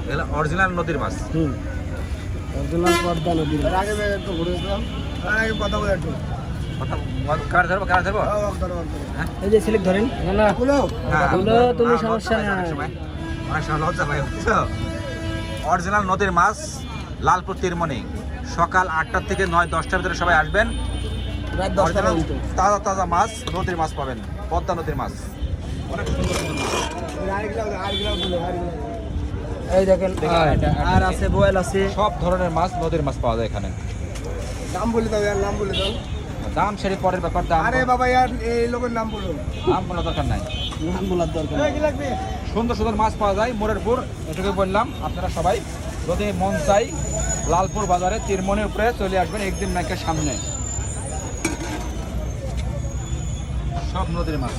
এগুলো অরিজিনাল নদীর মাছ। অরিজিনাল পদ্মা নদীর মাছ। আগে একটু ঘুরে দিলাম, আগে কথা বলে একটু কার ধরবো এই যে সিলেক্ট ধরেন না তুমি সমস্যা নাই। অনেক সময় লজ্জা পাই বুঝছো। অরিজিনাল নদীর মাছ, লালপুর তীরমণি। সকাল 8টা থেকে 9-10টার ভিতরে সবাই আসবেন। রাত 10টা Original পর্যন্ত তাজা তাজা মাছ, নদীর মাছ পাবেন, পদ্মা নদীর মাছ। অনেক সুন্দর সুন্দর মাছ। এই দেখেন আর আছে বোয়াল আছে। সব ধরনের মাছ, নদীর মাছ পাওয়া যায় এখানে। নাম বলে দাও ইয়ার, নাম বলে দাও। দাম সেরে পরের ব্যাপার, দাম আরে বাবা ইয়ার এই লোকের নাম বলো। দাম কোনো দরকার নাই। নাম বলার দরকার কি লাগবে? সুন্দর সুন্দর মাছ পাওয়া যায় মোরেরপুর, এটুকু বললাম। আপনারা সবাই যদি মন চাই লালপুর বাজারে তীরমণির উপরে চলে আসবেন, একদিন ব্যাংকের সামনে। সব নদীর মাছ।